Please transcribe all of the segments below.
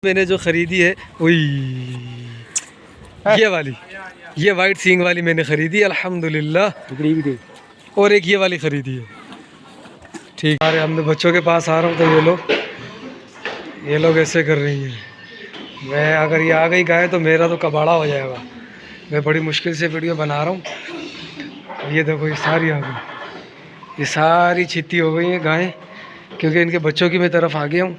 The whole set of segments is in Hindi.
मैंने जो ख़रीदी है वही ये वाइट सींग वाली मैंने ख़रीदी अल्हम्दुलिल्लाह। और एक ये वाली ख़रीदी है। ठीक, अरे हम बच्चों के पास आ रहा हूँ तो ये लोग ऐसे कर रही हैं। मैं अगर ये आ गई गाय तो मेरा तो कबाड़ा हो जाएगा। मैं बड़ी मुश्किल से वीडियो बना रहा हूँ। ये देखो, ये सारी आ गई, ये सारी छित्ती हो गई हैं गायें, क्योंकि इनके बच्चों की मैं तरफ आ गया हूँ।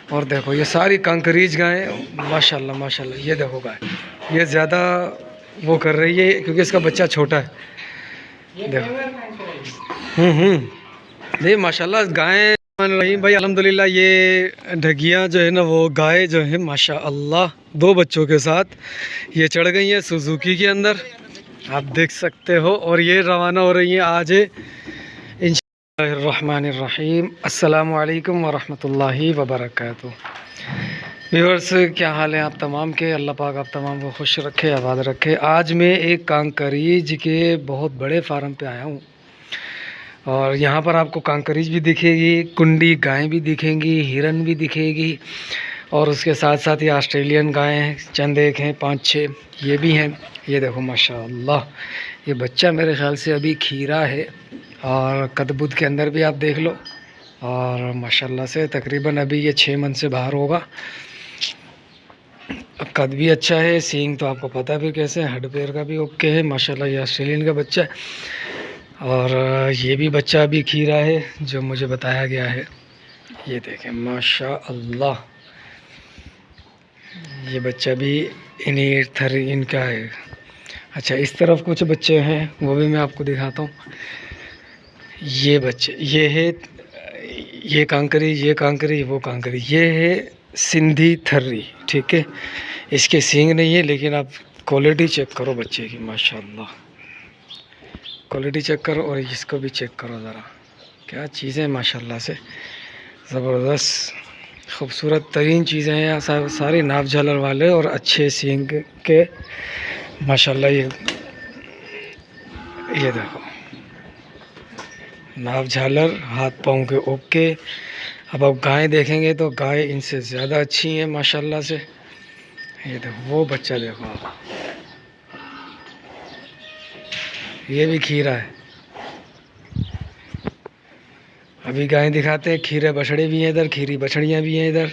और देखो ये सारी कंकरीज गायें, माशाल्लाह माशाल्लाह। ये देखो गाय, ये ज़्यादा वो कर रही है क्योंकि इसका बच्चा छोटा है। देखो नहीं, माशाल्लाह गायें मान रही भाई अल्हम्दुलिल्लाह। ये ढगियाँ जो है ना, वो गाय जो है माशाल्लाह 2 बच्चों के साथ ये चढ़ गई हैं सुजुकी के अंदर, आप देख सकते हो। और ये रवाना हो रही हैं आज इंशाअल्लाहिर्रहमानिर्रहीम। अस्सलामु अलैकुम वरहमतुल्लाहि वबरकातुहू। व्यूअर्स, क्या हाल है आप तमाम के? अल्लाह पाक आप तमाम को खुश रखे, आबाद रखे। आज मैं एक कांकरीज के बहुत बड़े फार्म पे आया हूँ और यहाँ पर आपको कांकरीज भी दिखेगी, कुंडी गाय भी दिखेंगी, हिरन भी दिखेगी, और उसके साथ साथ ये ऑस्ट्रेलियन गाय हैं, चंद एक हैं, 5-6 ये भी हैं। ये देखो माशाल्लाह, ये बच्चा मेरे ख़्याल से अभी खीरा है और कदबुद के अंदर भी आप देख लो। और माशाल्लाह से तकरीबन अभी ये 6 मन से बाहर होगा। कद भी अच्छा है, सींग तो आपको पता है फिर कैसे, हड पैर का भी ओके है माशाल्लाह। ये ऑस्ट्रेलियन का बच्चा है और ये भी बच्चा अभी खीरा है जो मुझे बताया गया है। ये देखें माशाल्लाह, ये बच्चा भी इनका है। अच्छा, इस तरफ कुछ बच्चे हैं वो भी मैं आपको दिखाता हूँ। ये बच्चे, ये है, ये कांकरी वो कांकरी, ये है सिंधी थर्री, ठीक है। इसके सींग नहीं है, लेकिन आप क्वालिटी चेक करो बच्चे की माशाल्लाह, क्वालिटी चेक करो। और इसको भी चेक करो ज़रा, क्या चीज़ें माशाल्लाह से ज़बरदस्त खूबसूरत तरीन चीज़ें हैं। सारे नाप झालर वाले और अच्छे सींग के माशाल्लाह। ये देखो नाप झालर, हाथ पाँव के ओके। अब आप गाय देखेंगे तो गाय इनसे ज़्यादा अच्छी हैं माशाल्लाह से। ये देखो वो बच्चा देखो आप, ये भी खीरा है। अभी गाय दिखाते हैं, खीरे बछड़े भी हैं इधर, खीरी बछड़ियाँ भी हैं इधर,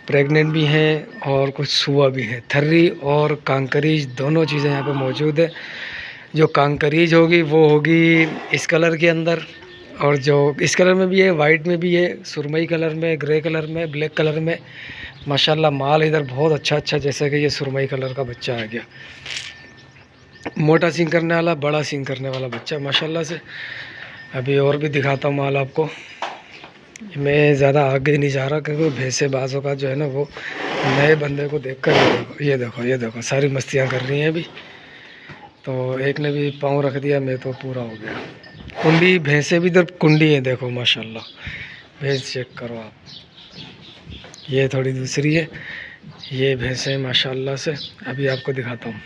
प्रेग्नेंट भी हैं और कुछ सुआ भी है। थर्री और कांकरीज दोनों चीज़ें यहाँ पे मौजूद है। जो कांकरीज होगी वो होगी इस कलर के अंदर, और जो इस कलर में भी है, वाइट में भी है, सुरमई कलर में, ग्रे कलर में, ब्लैक कलर में। माशाल्लाह माल इधर बहुत अच्छा, जैसे कि ये सुरमई कलर का बच्चा आ गया, मोटा सींग करने वाला, बड़ा सींग करने वाला बच्चा माशाल्लाह से। अभी और भी दिखाता हूँ माल आपको। मैं ज़्यादा आगे नहीं जा रहा क्योंकि भैंसे बाजों का जो है ना, वो नए बंदे को देख कर ये देखो सारी मस्तियाँ कर रही हैं अभी। तो एक ने भी पाँव रख दिया, मैं तो पूरा हो गया। कुंडी भैंसे भी इधर कुंडी है, देखो माशाल्लाह, भैंस चेक करो आप। ये थोड़ी दूसरी है, ये भैंसे माशाल्लाह से। अभी आपको दिखाता हूँ।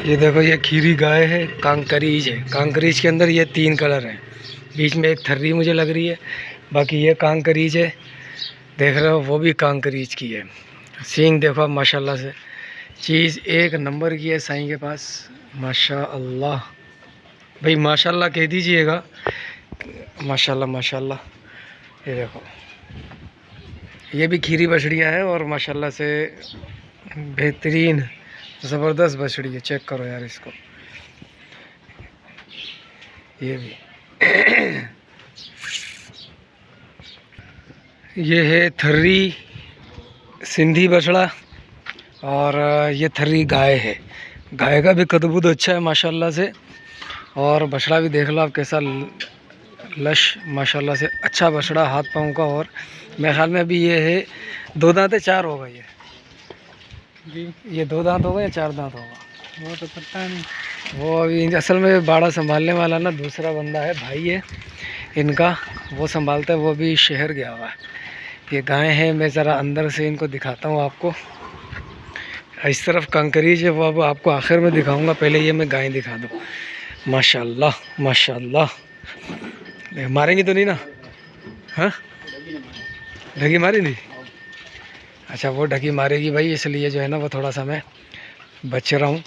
ये देखो ये खीरी गाय है, कांकरीज है। कांकरीज के अंदर ये 3 कलर हैं, बीच में एक थर्री मुझे लग रही है, बाकी ये कांकरीज है, देख रहे हो, वो भी कांकरीज की है। सींग देखो आप माशाल्लाह से, चीज़ एक नंबर की है साईं के पास माशाल्लाह। भाई माशाल्लाह कह दीजिएगा, माशाल्लाह माशाल्लाह। ये देखो ये भी खीरी बछड़ियाँ है और माशाल्लाह से बेहतरीन ज़बरदस्त बछड़ी है। चेक करो यार इसको, ये भी ये है थर्री सिंधी बछड़ा और ये थर्री गाय है। गाय का भी कदबूद अच्छा है माशाल्लाह से, और बछड़ा भी देख लो आप कैसा लश माशाल्लाह से, अच्छा बछड़ा, हाथ पाँव का। और मेरे ख्याल में अभी ये है 2 दांत है, 4 होगा ये जी, ये 2 दांत होगा या 4 दांत होगा, वो तो पता नहीं। वो अभी असल में बाड़ा संभालने वाला ना दूसरा बंदा है, भाई है इनका, वो संभालता है, वो भी शहर गया हुआ है। ये गाय है, मैं ज़रा अंदर से इनको दिखाता हूँ आपको। इस तरफ कंकरीज है, वो अब आपको आखिर में दिखाऊंगा, पहले ये मैं गाय दिखा दूँ। माशाल्लाह माशाल्लाह, मारेंगे तो नहीं ना? हाँ, ढगी मारी नहीं। अच्छा वो ढकी मारेगी भाई, इसलिए जो है ना वो थोड़ा सा मैं बच रहा हूँ।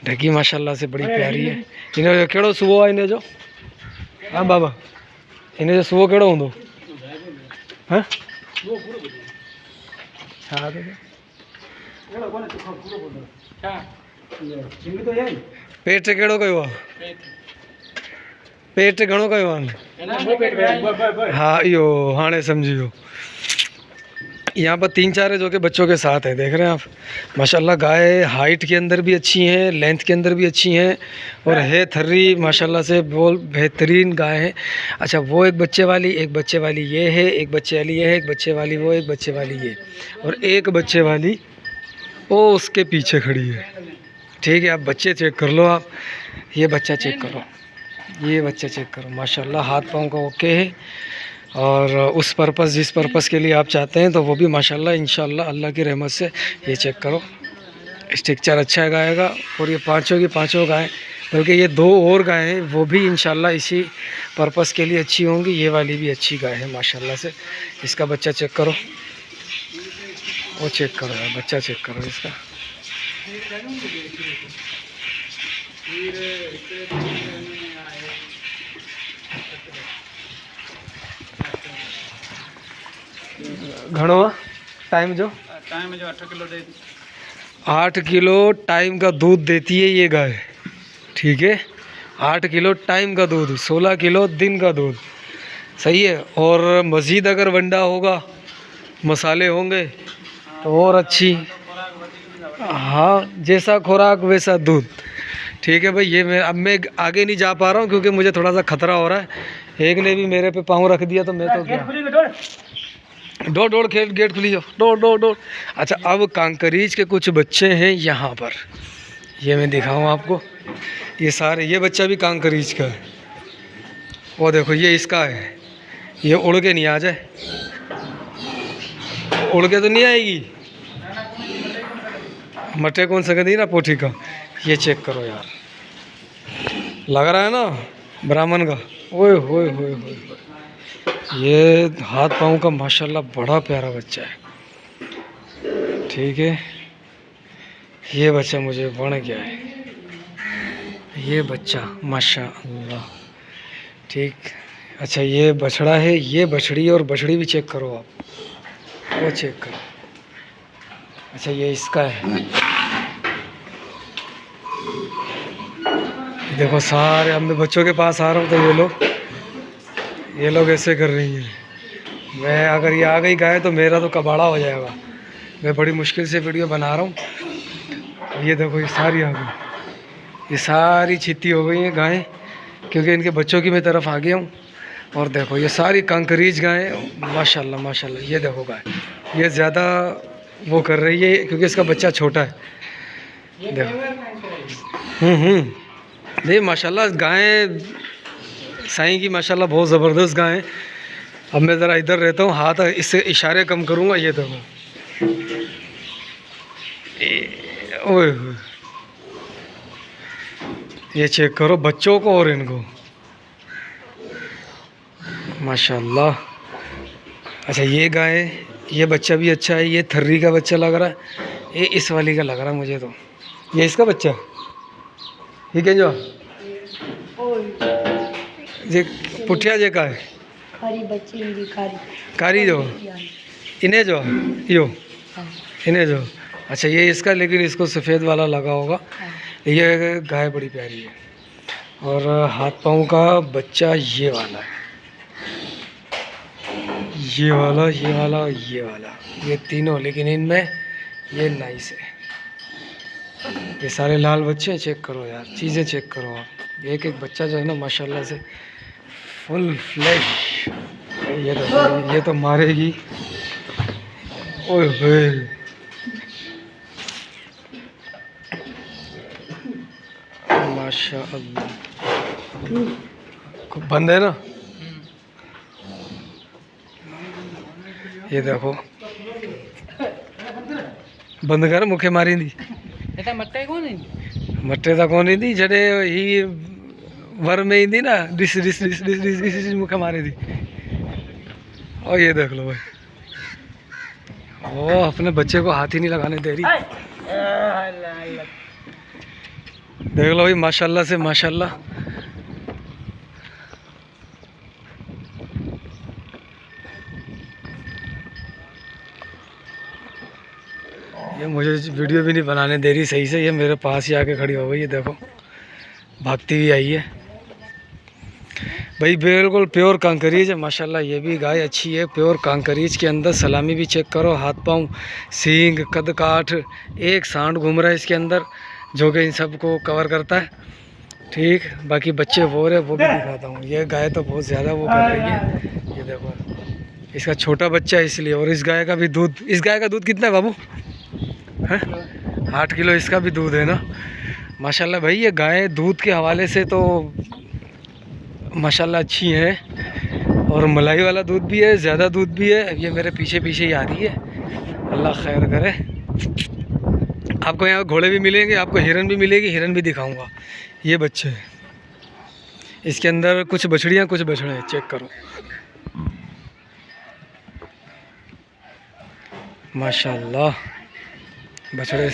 ढकी माशाल्लाह से बड़ी प्यारी है। इन्हें जो केड़ो सुबह है, इन्हें जो हाँ बाबा, इन्हें जो सुबह केड़ो हूँ हाँ हाँ पेट केड़ो कयो आहे, पेट घणो कयो आहे। हाँ इहो हाणे सम्झी वियो। यहाँ पर 3-4 है जो कि बच्चों के साथ है, देख रहे हैं आप। माशाल्लाह गाय हाइट के अंदर भी अच्छी हैं, लेंथ के अंदर भी अच्छी हैं, और है थर्री माशाल्लाह से बोल बेहतरीन गाय है। अच्छा वो एक बच्चे वाली, एक बच्चे वाली ये है, एक बच्चे वाली ये है, एक बच्चे वाली वो, एक बच्चे वाली ये, और एक बच्चे वाली वो उसके पीछे खड़ी है। ठीक है, आप बच्चे चेक कर लो। आप ये बच्चा चेक करो, ये बच्चा चेक करो, माशाल्लाह हाथ पाँव का ओके है। और उस पर्पस जिस पर्पस के लिए आप चाहते हैं तो वो भी माशाल्लाह इंशाल्लाह अल्लाह की रहमत से। ये चेक करो, स्ट्रक्चर अच्छा है गाय का। और ये पांचों की पांचों गाय, बल्कि ये 2 और गाय हैं वो भी इंशाल्लाह इसी पर्पस के लिए अच्छी होंगी। ये वाली भी अच्छी गाय है माशाल्लाह से। इसका बच्चा चेक करो, वो चेक करो यार, बच्चा चेक करो इसका। घणो टाइम जो 8 किलो दे 8 किलो टाइम का दूध देती है ये गाय। ठीक है, 8 किलो टाइम का दूध, 16 किलो दिन का दूध, सही है। और मज़ीद अगर वंडा होगा, मसाले होंगे तो और अच्छी। हाँ जैसा खुराक वैसा दूध। ठीक है भाई, ये मैं आगे नहीं जा पा रहा हूँ क्योंकि मुझे थोड़ा सा खतरा हो रहा है। एक ने भी मेरे पे पाँव रख दिया तो मैं तो क्या दौड़ खेल, गेट खुली हो, दौड़। अच्छा अब कांकरीज के कुछ बच्चे हैं यहाँ पर, ये मैं दिखाऊँ आपको। ये सारे, ये बच्चा भी कांकरीज का है, वो देखो ये इसका है। ये उड़ के नहीं आ जाए, उड़ के तो नहीं आएगी, मटे कौन सा कहती ना पोठी का। ये चेक करो यार, लग रहा है ना ब्राह्मण का। ओए होए होए होए, ये हाथ पाँव का माशाल्लाह बड़ा प्यारा बच्चा है। ठीक है, ये बच्चा मुझे बन गया है, ये बच्चा माशाल्लाह। ठीक, अच्छा ये बछड़ा है, ये बछड़ी, और बछड़ी भी चेक करो आप, वो चेक करो। अच्छा ये इसका है, देखो सारे। अब मैं बच्चों के पास आ रहा हूँ तो ये लोग ऐसे कर रही हैं। मैं अगर ये आ गई गाय तो मेरा तो कबाड़ा हो जाएगा। मैं बड़ी मुश्किल से वीडियो बना रहा हूँ। ये देखो ये सारी आ गई, ये सारी छिती हो गई हैं गायें, क्योंकि इनके बच्चों की मैं तरफ आ गया हूँ। और देखो ये सारी कांकरीज गायें माशाल्लाह माशाल्लाह। ये देखो गाय, ये ज़्यादा वो कर रही है क्योंकि इसका बच्चा छोटा है। देखो नहीं माशाल्लाह गायें साईं की माशाल्लाह बहुत ज़बरदस्त गायें। अब मैं ज़रा इधर रहता हूँ, हाथ इससे इशारे कम करूँगा। ये देखो ओए, ये चेक करो बच्चों को और इनको माशाल्लाह। अच्छा ये गाय, ये बच्चा भी अच्छा है, ये थर्री का बच्चा लग रहा है, ये इस वाली का लग रहा है मुझे तो। ये इसका बच्चा ठीक है जो ये पुठिया जे का है खारी बच्ची भी कारी जो इन्हें जो यो इन्हें जो। अच्छा ये इसका, लेकिन इसको सफ़ेद वाला लगा होगा। ये गाय बड़ी प्यारी है। और हाथ पाँव का बच्चा ये वाला है, ये वाला, ये वाला, ये वाला, ये तीनों। लेकिन इनमें ये नाइस है। ये सारे लाल बच्चे चेक करो यार, चीज़ें चेक करो आप। एक एक बच्चा जो है ना माशाल्लाह से फुल फ्लैश। ये तो मारेगी, ओए होए। माशाअल्लाह बंद है ना। ये देखो बंद कर, मुखे मारी दी मट्टे तो कौन थी जडे ही वर में ही थी ना, डिस डिस डिस डिस डिस डिस मुखे मारी थी। और ये देख लो भाई, वो अपने बच्चे को हाथ ही नहीं लगाने दे रही। देख लो भाई, माशाल्लाह से माशाल्लाह। ये मुझे वीडियो भी नहीं बनाने दे रही सही से, ये मेरे पास ही आके खड़ी हो गई है, देखो भागती हुई आई है भाई। बिल्कुल प्योर कांकरीज है माशाल्लाह। ये भी गाय अच्छी है, प्योर कांकरीज के अंदर। सलामी भी चेक करो, हाथ पाँव, सींग, कद काठ, एक सांड घूम रहा है इसके अंदर जो कि इन सब को कवर करता है। ठीक, बाकी बच्चे वो रहे वो भी दिखाता हूँ। ये गाय तो बहुत ज़्यादा वो कर रही है, ये देखो इसका छोटा बच्चा है इसलिए। और इस गाय का भी दूध, इस गाय का दूध कितना है बाबू? है 8 किलो इसका भी दूध है ना माशाल्लाह। भाई ये गाय दूध के हवाले से तो माशाल्लाह अच्छी है, और मलाई वाला दूध भी है, ज़्यादा दूध भी है। ये मेरे पीछे पीछे ही आ रही है, अल्लाह खैर करे। आपको यहाँ घोड़े भी मिलेंगे, आपको हिरन भी मिलेगी, हिरन भी दिखाऊंगा। ये बच्चे हैं इसके अंदर, कुछ बछड़ियाँ कुछ बछड़े हैं, चेक करो माशाल्लाह। बछड़े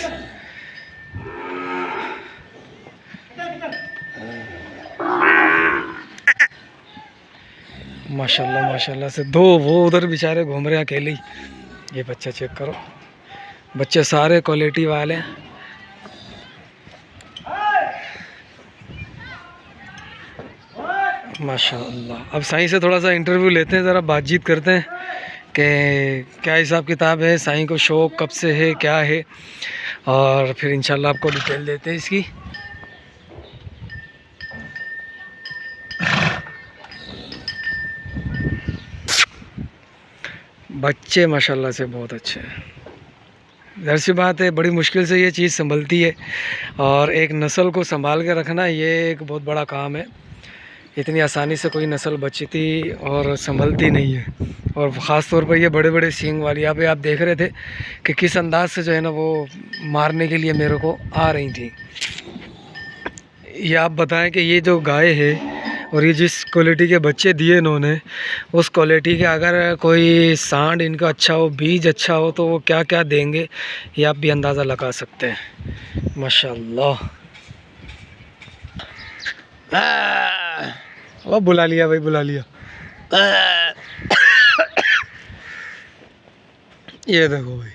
माशाल्लाह माशाल्लाह से। दो वो उधर बेचारे घूम रहे हैं अकेले ही। ये बच्चा चेक करो, बच्चे सारे क्वालिटी वाले हैं। माशाल्लाह। अब साईं से थोड़ा सा इंटरव्यू लेते हैं, ज़रा बातचीत करते हैं कि क्या हिसाब किताब है, साईं को शौक़ कब से है, क्या है, और फिर इंशाल्लाह आपको डिटेल देते हैं इसकी। बच्चे माशाल्लाह से बहुत अच्छे हैं। ज़ाहिर सी बात है, बड़ी मुश्किल से ये चीज़ संभलती है, और एक नस्ल को संभाल के रखना ये एक बहुत बड़ा काम है। इतनी आसानी से कोई नस्ल बचती और संभलती नहीं है। और ख़ास तौर पर ये बड़े बड़े सींग वाली, यहाँ पे आप देख रहे थे कि किस अंदाज से जो है ना वो मारने के लिए मेरे को आ रही थी। ये आप बताएं कि ये जो गाय है और ये जिस क्वालिटी के बच्चे दिए इन्होंने, उस क्वालिटी के अगर कोई सांड इनका अच्छा हो, बीज अच्छा हो, तो वो क्या क्या देंगे ये आप भी अंदाज़ा लगा सकते हैं माशाल्लाह। वो बुला लिया भाई, बुला लिया। ये देखो भाई,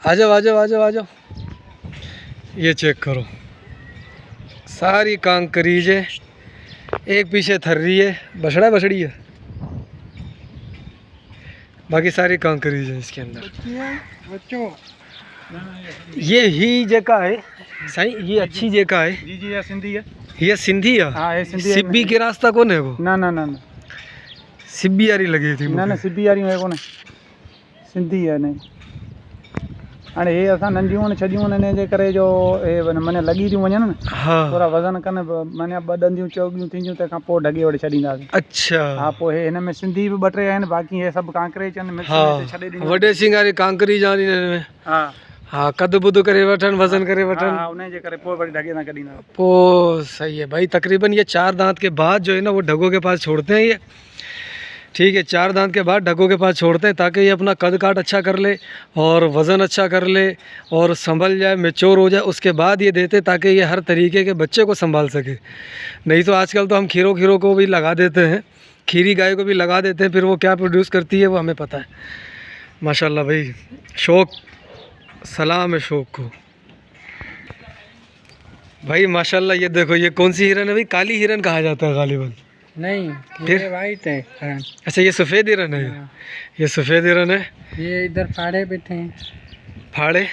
आ जाओ आ जाओ आ जाओ आ जाओ। ये चेक करो, सारी कांकरीज है, एक पीछे थर्री है, बछड़ा बछड़ी है, बाकी सारी कांकरीज है इसके अंदर। बच्चों ये ही जगह है सही, ये अच्छी जगह है जी जी, ये सिंधी है। ये सिंधी है। हाँ ये सिंधी है। सिब्बी के रास्ता कौन है वो? ना ना ना ना सिब्बी यारी लगी थी ना ना, सिब्बी वारी है कोने, सिंधी है नहीं। हाणे हे असां नंढियूं आहिनि छॾियूं आहिनि, इन जे करे जो हे माने लॻी थियूं वञनि न, हाँ थोरा वज़न कनि, माने ॿ ॾंदियूं चौगियूं थींदियूं, तंहिंखां पोइ ढगे वठी छॾींदासीं। अच्छा हा, पोइ हे हिन में सिंधी बि ॿ टे आहिनि, बाक़ी हे सभु कांकरेज आहिनि, मिक्स हाँ में छॾे ॾींदा। वॾे सिंगारी कांकरीज आनी में। हा हाँ कद बुद करे वठन, वज़न करे वठन, हा, उन जे करे पोइ वरी ढगे सां कढींदा। वो सही है भाई। तकरीबन ये 4 दांत के बाद जो है ना वो ढगों के पास छोड़ते हैं ये। ठीक है, 4 दांत के बाद ढगों के पास छोड़ते हैं ताकि ये अपना कद काट अच्छा कर ले और वज़न अच्छा कर ले और संभल जाए, मैच्योर हो जाए, उसके बाद ये देते ताकि ये हर तरीके के बच्चे को संभाल सके। नहीं तो आजकल तो हम खीरों को भी लगा देते हैं, खीरी गाय को भी लगा देते हैं, फिर वो क्या प्रोड्यूस करती है वो हमें पता है। माशाल्लाह भाई, शौक़, सलाम है शौक़ को भाई माशाल्लाह। ये देखो, ये कौन सी हिरन है भाई? काली हिरन कहा जाता है गालिबन। नहीं, फिर? ये वाइट है। अच्छा ये सफ़ेद हिरन है। ये सफ़ेद हिरन है। ये इधर फाड़े बैठे हैं, फाड़े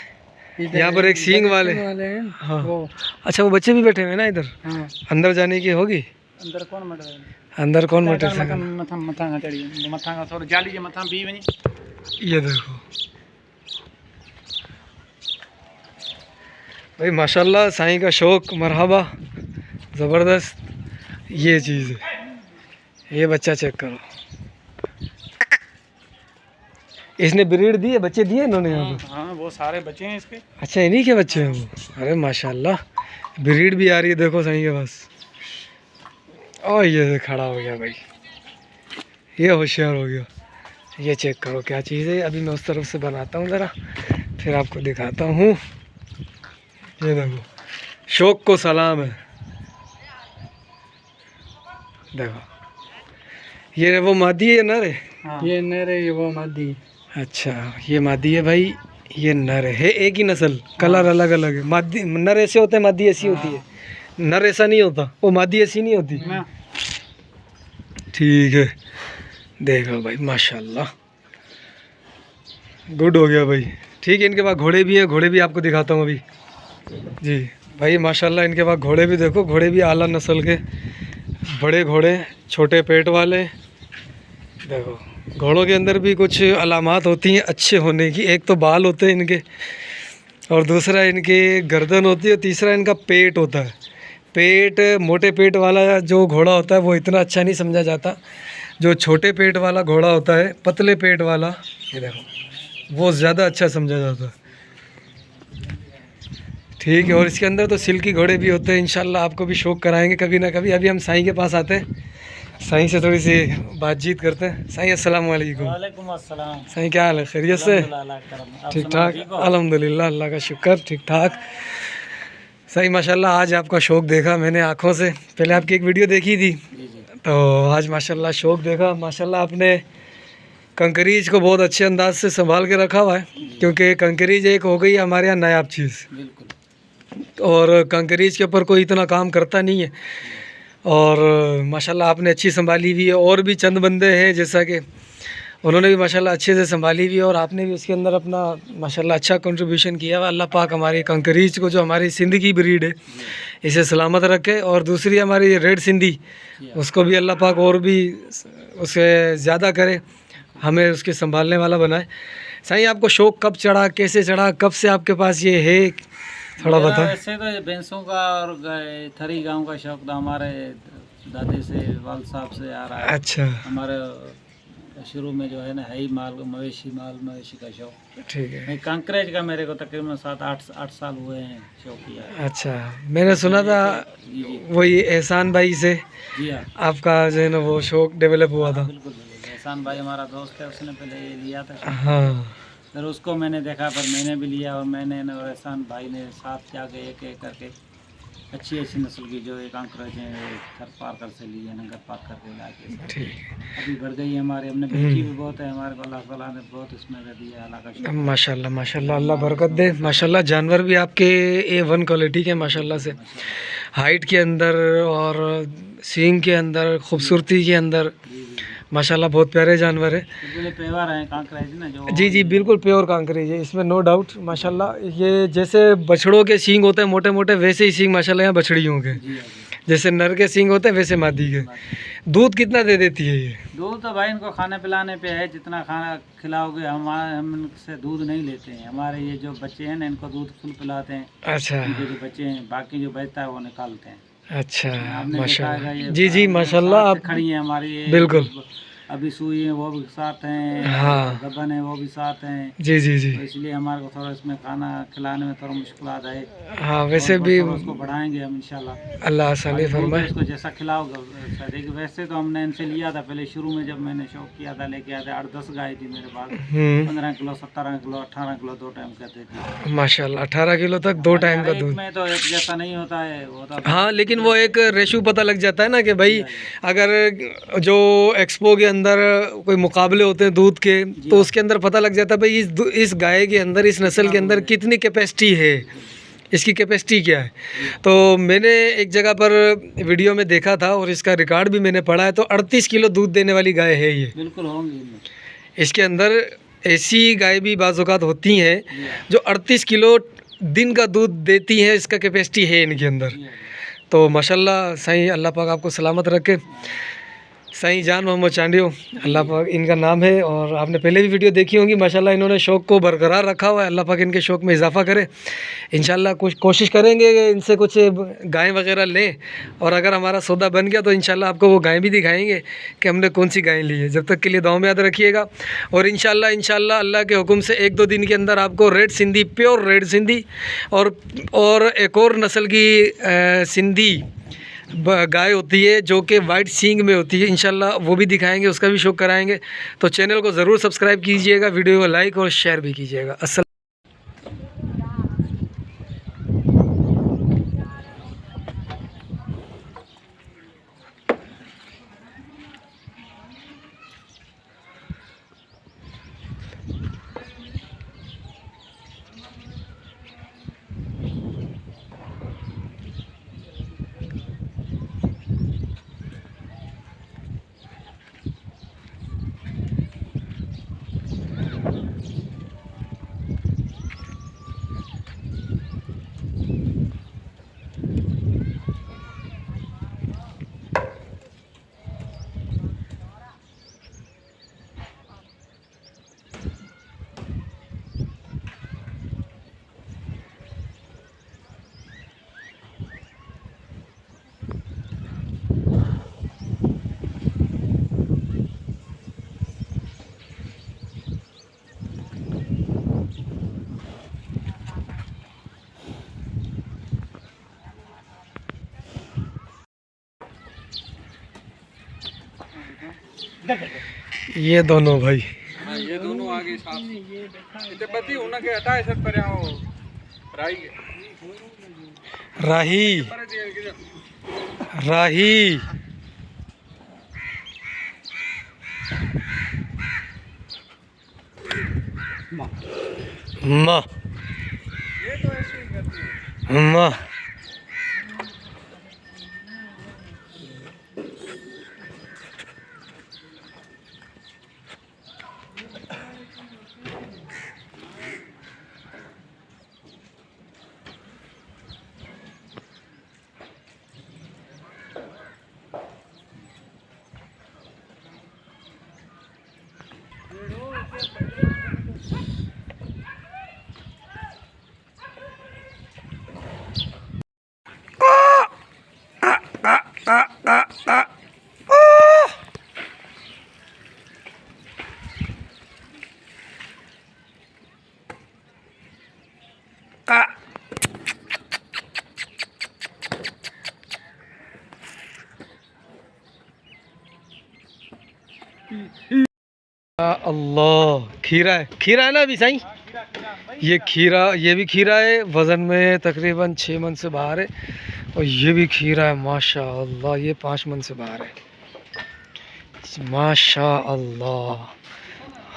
यहाँ पर एक सींग वाले हैं। हाँ वो अच्छा, वो बच्चे भी बैठे हुए हैं ना इधर। हाँ, अंदर जाने की होगी? अंदर कौन मट रहा है? अंदर कौन बैठे मथां हैं? मथां मथां खां चढ़ी, मथां खां थोरो जाली जे मथां बीह वञी। ये देखो भाई माशाल्लाह, साईं का शौक़, मरहबा, ज़बरदस्त। ये चीज़ है, ये बच्चा चेक करो, इसने ब्रीड दिए, बच्चे दिए इन्होंने यहाँ पे। हाँ, वो सारे बच्चे हैं इसके। अच्छा इन्हीं के बच्चे हैं वो? अरे माशाल्लाह, ब्रीड भी आ रही है, देखो साईं के पास। और ये खड़ा हो गया भाई, ये होशियार हो गया, ये चेक करो क्या चीज़ है। अभी मैं उस तरफ से बनाता हूँ ज़रा, फिर आपको दिखाता हूँ। ये देखो, शौक को सलाम है। देखो, ये वो मादी है नर है? हाँ। ये नर है, ये वो मादी। अच्छा, ये मादी है भाई, ये नर है। एक ही नस्ल, कलर अलग अलग है। मादी नर ऐसे होते हैं, मादी ऐसी होती है। नर ऐसा नहीं होता, वो मादी ऐसी नहीं होती। ठीक है, देख लो भाई, माशाल्लाह, गुड हो गया भाई। ठीक है, इनके पास घोड़े भी है, घोड़े भी आपको दिखाता हूँ अभी। जी भाई माशाल्लाह, इनके पास घोड़े भी देखो, घोड़े भी आला नस्ल के, बड़े घोड़े, छोटे पेट वाले। देखो, घोड़ों के अंदर भी कुछ अलामात होती हैं अच्छे होने की। एक तो बाल होते हैं इनके, और दूसरा इनकी गर्दन होती है, तीसरा इनका पेट होता है। पेट, मोटे पेट वाला जो घोड़ा होता है वो इतना अच्छा नहीं समझा जाता। जो छोटे पेट वाला घोड़ा होता है, पतले पेट वाला, ये देखो, वो ज़्यादा अच्छा समझा जाता है। ठीक है, और इसके अंदर तो सिल्की घोड़े भी होते हैं। इंशाल्लाह आपको भी शौक़ कराएंगे कभी ना कभी। अभी हम साईं के पास आते हैं, साईं से थोड़ी सी बातचीत करते हैं। साईं अस्सलाम वालेकुम। वालेकुम अस्सलाम। साईं क्या हाल है, खैरियत से? ठीक ठाक, अल्हम्दुलिल्लाह, अल्लाह का शुक्र, ठीक ठाक। साईं माशाल्लाह, आज आपका शौक़ देखा मैंने आँखों से। पहले आपकी एक वीडियो देखी थी, तो आज माशाल्लाह शौक़ देखा। माशाल्लाह आपने कंकरीज को बहुत अच्छे अंदाज से संभाल के रखा हुआ है, क्योंकि कंकरीज एक हो गई हमारे यहाँ नायाब चीज़, और कंकरीज के ऊपर कोई इतना काम करता नहीं है। और माशाल्लाह आपने अच्छी संभाली हुई है। और भी चंद बंदे हैं जैसा कि उन्होंने भी माशाल्लाह अच्छे से संभाली हुई है, और आपने भी उसके अंदर अपना माशाल्लाह अच्छा कंट्रीब्यूशन किया हुआ। अल्लाह पाक हमारी कंकरीज को, जो हमारी सिंध की ब्रीड है, इसे सलामत रखे। और दूसरी हमारी रेड सिंधी, उसको भी अल्लाह पाक और भी उसे ज़्यादा करे, हमें उसके संभालने वाला बनाए। साईं, आपको शौक़ कब चढ़ा, कैसे चढ़ा, कब से आपके पास ये है, थोड़ा बताएं। वैसे तो भैंसों का और थरी गांव का शौक था हमारे दादी से, वाल साहब से आ रहा है। अच्छा, हमारे शुरू में जो है ना, है ही मवेशी का शौक। ठीक है। कंकरेज का मेरे को तकरीबन 7-8 साल हुए हैं शौक किया है। अच्छा, मैंने सुना था वही एहसान भाई से जी हाँ, आपका जो है ना वो शौक़ डेवलप हुआ था। बिल्कुल बिल्कुल। एहसान भाई हमारा दोस्त है, उसने पहले ये लिया था। हाँ, फिर उसको मैंने देखा, फिर मैंने भी लिया, और मैंने और एहसान भाई ने साथ जाके एक एक करके अच्छी नस्ल की जो एक अंकरेज हैं, थर पार्कर से लिए, नंगर पार्कर के इलाके से। ठीक है, अभी बढ़ गई है हमारी, हमने बेची भी बहुत है, हमारे को अल्लाह ताला ने बहुत इसमें दे दिया, अल्लाह का शुक्र। माशाल्लाह माशाल्लाह, अल्लाह बरकत दे। माशाल्लाह जानवर भी आपके A1 क्वालिटी के माशाल्लाह से, हाइट के अंदर और सींग के अंदर, खूबसूरती के अंदर, माशाल्लाह बहुत प्यारे जानवर है। बिल्कुल प्योर है कांकरेज ना जो। जी जी, बिल्कुल प्योर कांकरेज है, इसमें नो डाउट। माशाल्लाह ये जैसे बछड़ों के सींग होते हैं मोटे मोटे, वैसे ही सींग माशाल्लाह यहाँ बछड़ियों के, जी हाँ जी। जैसे नर के सींग होते हैं वैसे मादी के। दूध कितना दे देती है ये? दूध तो भाई इनको खाने पिलाने पे है, जितना खाना खिलाओगे। हम इनसे दूध नहीं लेते हैं, हमारे ये जो बच्चे हैं ना, इनको दूध फुल पिलाते हैं। अच्छा, इनके जो बच्चे हैं, बाकी जो बचता है वो निकालते हैं। अच्छा, आपने देखा माशाल्लाह, है ये जी जी माशाल्लाह, आप खड़ी है हमारी ये, बिल्कुल, अभी सुई है वो भी साथ हैं, हाँ, गबन है वो भी साथ हैं। जी जी जी, तो इसलिए हमारे को थोड़ा इसमें खाना खिलाने में थोड़ा मुश्किल आता है। हाँ, वैसे और भी थोड़ा उसको बढ़ाएंगे हम इंशाल्लाह, अल्लाह आसानी फरमाए। उसको जैसा खिलाओगे देखिए। वैसे तो हमने इनसे लिया था पहले, शुरू में जब मैंने शौक किया था, लेके आया था 8-10 गाय थी मेरे पास। 15 किलो, 17 किलो, 18 किलो 2 टाइम कहते थे माशाल्लाह, 18 किलो तक 2 टाइम का एक दूध। में तो एक जैसा नहीं होता है वो तो। हाँ, लेकिन वो एक रेशो पता लग जाता है ना कि भाई अगर जो एक्सपो के अंदर कोई मुकाबले होते हैं दूध के, तो उसके अंदर पता लग जाता है भाई इस गाय के अंदर, इस नस्ल के अंदर कितनी कैपेसिटी है, इसकी कैपेसिटी क्या है। तो मैंने एक जगह पर वीडियो में देखा था, और इसका रिकॉर्ड भी मैंने पढ़ा है, तो 38 किलो दूध देने वाली गाय है ये। बिल्कुल होंगी। इसके अंदर ऐसी गाय भी बाज़-औक़ात होती हैं जो 38 किलो दिन का दूध देती हैं, इसका कैपेसिटी है इनके अंदर। तो माशाल्लाह साईं, अल्लाह पाक आपको सलामत रखे। साईं जान मोहम्मद चांडियो, अल्लाह पाक इनका नाम है, और आपने पहले भी वीडियो देखी होंगी। माशाल्लाह इन्होंने शौक़ को बरकरार रखा हुआ है, अल्लाह पाक इनके शौक़ में इजाफ़ा करे। इंशाल्लाह कुछ कोशिश करेंगे कि इनसे कुछ गाय वगैरह लें, और अगर हमारा सौदा बन गया तो इंशाल्लाह आपको वो गाय भी दिखाएंगे कि हमने कौन सी गाय ली है। जब तक के लिए दुआ में याद रखिएगा, और इंशाल्लाह अल्लाह के हुक्म से 1-2 दिन के अंदर आपको red Sindhi, pure red Sindhi, और एक और नस्ल की सिंधी गाय होती है जो कि वाइट सींग में होती है, इंशाल्लाह वो भी दिखाएंगे, उसका भी शो कराएंगे। तो चैनल को ज़रूर सब्सक्राइब कीजिएगा, वीडियो को लाइक और शेयर भी कीजिएगा। अस्सलाम। ये दोनों भाई, ये दोनों आगे साथ इते पति होना के हटाए सर पर आओ राही राही राही माँ ये तो ऐसे ही करती है। माँ अल्लाह, खीरा है ना अभी साईं? ये खीरा, ये भी खीरा है, वज़न में तकरीबन 6 मन से बाहर है। और ये भी खीरा है माशाअल्लाह, ये 5 मन से बाहर है माशाअल्लाह।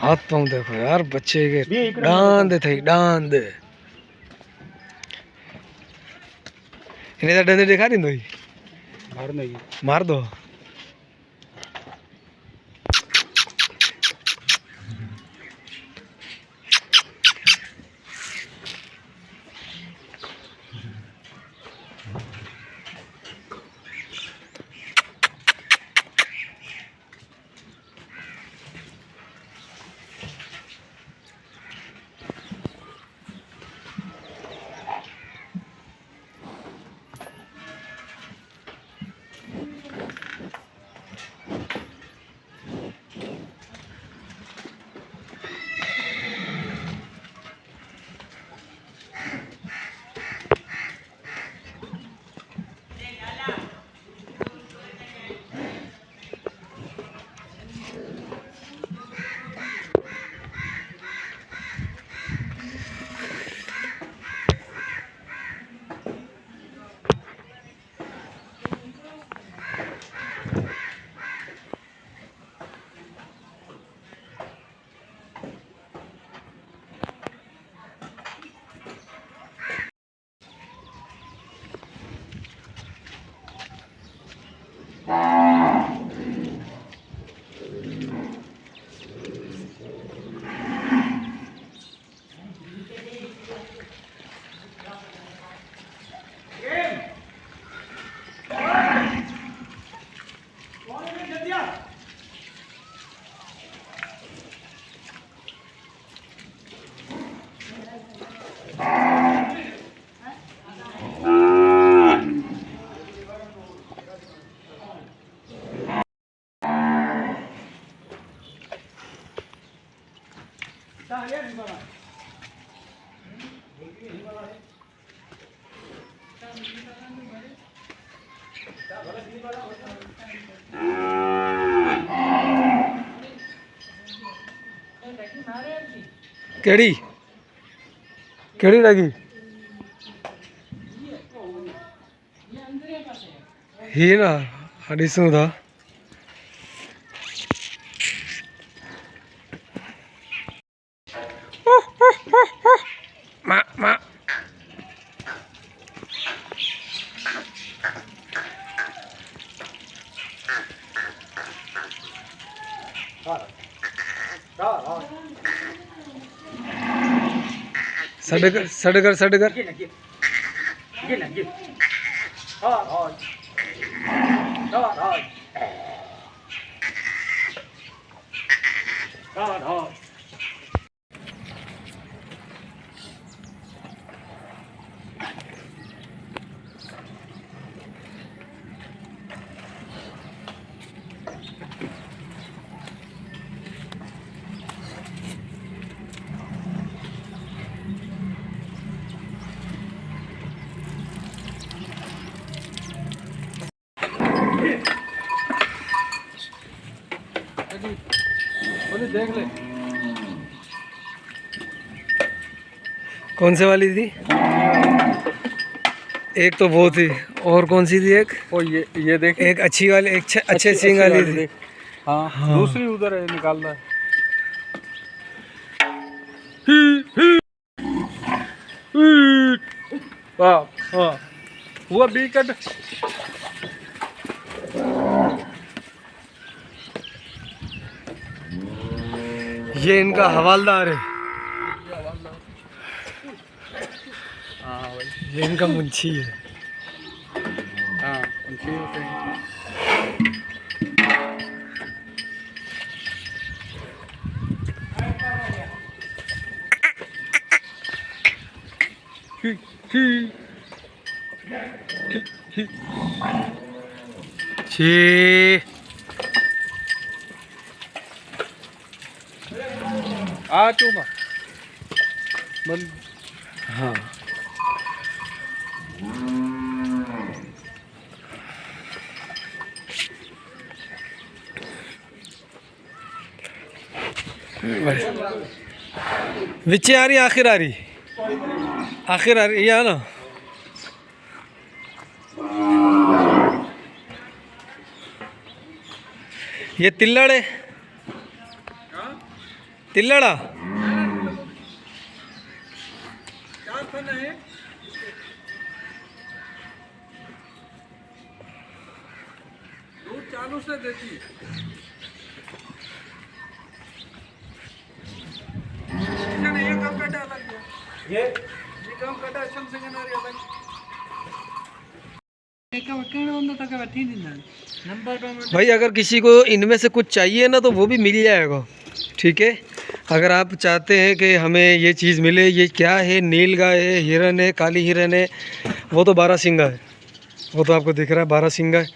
हाथ पाँव देखो यार बच्चे के, डांद थे डांद। इन्हें तो डंडे दिखा दी मार दो। केड़ी केड़ी लगी ही ना ॾिसूं था। मां मां सडगर सडगर सडगर देख ले कौन से वाली थी? एक तो वो थी और कौन सी थी? एक ओ ये देख एक अच्छी वाली, एक अच्छे सींग वाली थी। देख। हाँ, दूसरी उधर है, निकाल रहा है। वाह हाँ हुआ बी कट। ये इनका हवालदार है। हाँ भाई ये इनका मुंशी है। हाँ उनकी होते हैं। छी आ चूमा बल हाँ विच आ रही, आखिर आ रही, आखिर आ रही है ना। ये तिल्लड़ है, तिल्लड़ा क्या फन है? दूध चालू से देती है। ये कम कटा अलग है। ये कम कटा संसंगनारी अलग। भाई अगर किसी को इनमें से कुछ चाहिए ना तो वो भी मिल जाएगा, ठीक है। अगर आप चाहते हैं कि हमें ये चीज़ मिले, ये क्या है, नील गाय है, हिरन है, काली हिरन है, वो तो 12 सिंगा है, वो तो आपको दिख रहा है 12 सिंगा है।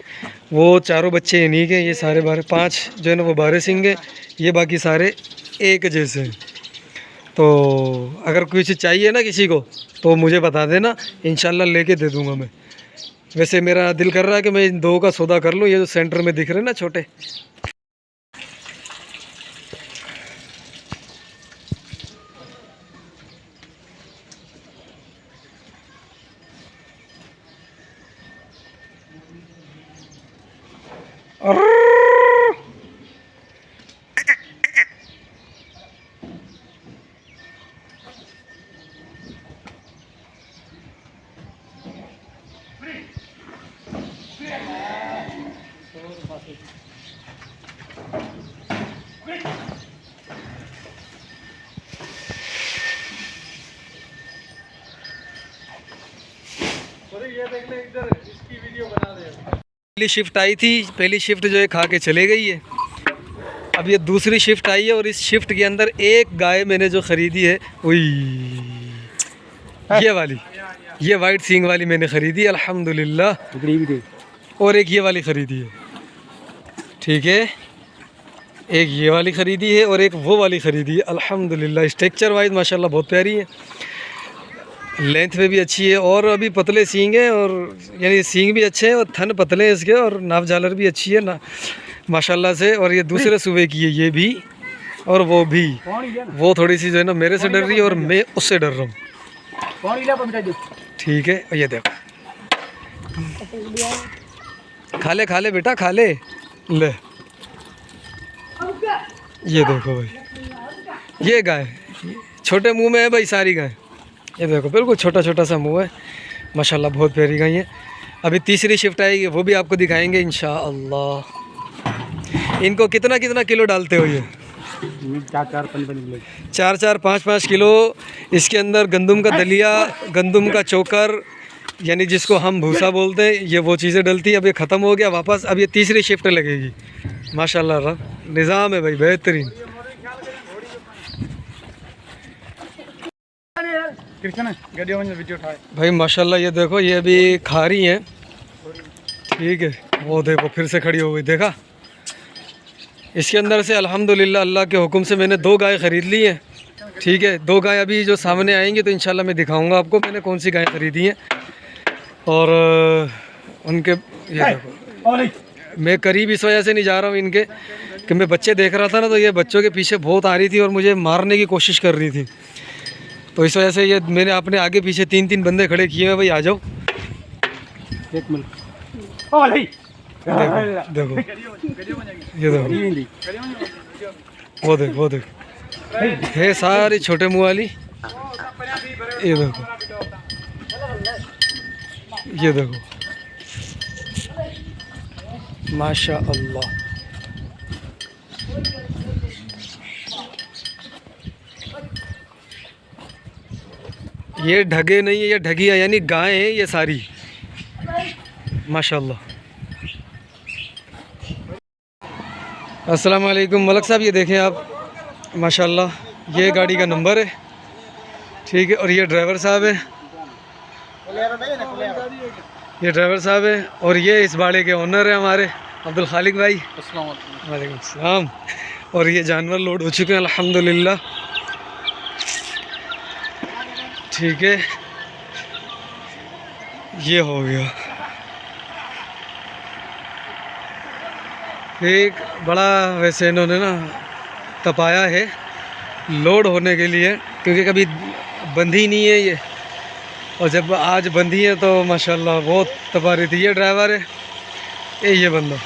वो चारों बच्चे इन्हीं के, ये सारे 5 जो है ना वो 12 सिंग है, ये बाकी सारे एक जैसे हैं। तो अगर कुछ चाहिए ना किसी को तो मुझे बता देना, इंशाल्लाह लेके दे दूँगा मैं। वैसे मेरा दिल कर रहा है कि मैं इन 2 का सौदा कर लूँ, ये जो सेंटर में दिख रहे हैं ना छोटे। ये देख ले इधर, इसकी वीडियो बना दे। पहली शिफ्ट आई थी, पहली शिफ्ट जो है खा के चले गई है। अब ये दूसरी शिफ्ट आई है और इस शिफ्ट के अंदर एक गाय मैंने जो ख़रीदी है, वही ये वाली, ये वाइट सींग वाली मैंने ख़रीदी है अल्हम्दुलिल्लाह। और एक ये वाली ख़रीदी है, ठीक है। एक ये वाली ख़रीदी है और एक वो वाली ख़रीदी है अल्हम्दुलिल्लाह। स्ट्रक्चर वाइज माशाल्लाह बहुत प्यारी है। लेंथ में भी अच्छी है और अभी पतले सींग है, और यानी सींग भी अच्छे हैं और थन पतले हैं इसके, और नाप झालर भी अच्छी है ना माशाल्लाह से। और ये दूसरे सूबे की है ये भी, और वो भी। वो थोड़ी सी जो है ना मेरे से डर रही है और मैं उससे डर रहा हूँ। ठीक है, और ये देखो, खा ले बेटा, खा ले। ले ये देखो भाई, ये गाय छोटे मुंह में है भाई सारी गाय। ये देखो बिल्कुल छोटा छोटा सा मुंह है, माशाल्लाह बहुत प्यारी गाय है। अभी तीसरी शिफ्ट आएगी, वो भी आपको दिखाएंगे इंशाअल्लाह। इनको कितना कितना किलो डालते हो ये? 4-4 5-5 किलो इसके अंदर गंदम का दलिया, गंदम का चोकर, यानी जिसको हम भूसा बोलते हैं, ये वो चीज़ें डलती है। अब ये ख़त्म हो गया वापस, अब ये तीसरी शिफ्ट लगेगी। माशाल्लाह निज़ाम है भाई बेहतरीन। भाई माशाल्लाह ये देखो, ये अभी खा रही हैं। ठीक है, वो देखो फिर से खड़ी हो गई, देखा। इसके अंदर से अल्हम्दुलिल्लाह अल्लाह के हुक्म से मैंने 2 गाय ख़रीद ली हैं। ठीक है, 2 गाय अभी जो सामने आएंगी तो इंशाल्लाह मैं दिखाऊंगा आपको मैंने कौन सी गाय ख़रीदी हैं। और उनके ये देखो, मैं करीब इस वजह से नहीं जा रहा हूँ इनके कि मैं बच्चे देख रहा था ना, तो ये बच्चों के पीछे बहुत आ रही थी और मुझे मारने की कोशिश कर रही थी, तो इस वजह से ये मैंने अपने आगे पीछे 3-3 बंदे खड़े किए हैं। भाई आ जाओ, एक मिनट। देखो ये देखो, वो देख वो देख, है सारी छोटे मुँह वाली। ये देखो, ये देखो माशा अल्लाह। ये ढगे नहीं है, ये ढगिया यानी गाय है ये सारी, माशाल्लाह। अस्सलाम वालेकुम मलक साहब, ये देखें आप माशाल्लाह, ये गाड़ी का नंबर है। ठीक है, और ये ड्राइवर साहब है, ये ड्राइवर साहब है, और ये इस बाड़े के ओनर है हमारे अब्दुल खालिक भाई। वालेकुम सलाम। और ये जानवर लोड हो चुके हैं अल्हम्दुलिल्लाह। ठीक है, ये हो गया। एक बड़ा वैसे इन्होंने ना तपाया है लोड होने के लिए, क्योंकि कभी बंधी नहीं है ये, और जब आज बंधी है तो माशाल्लाह बहुत तपा रही थी। ये ड्राइवर है, ये बंदा।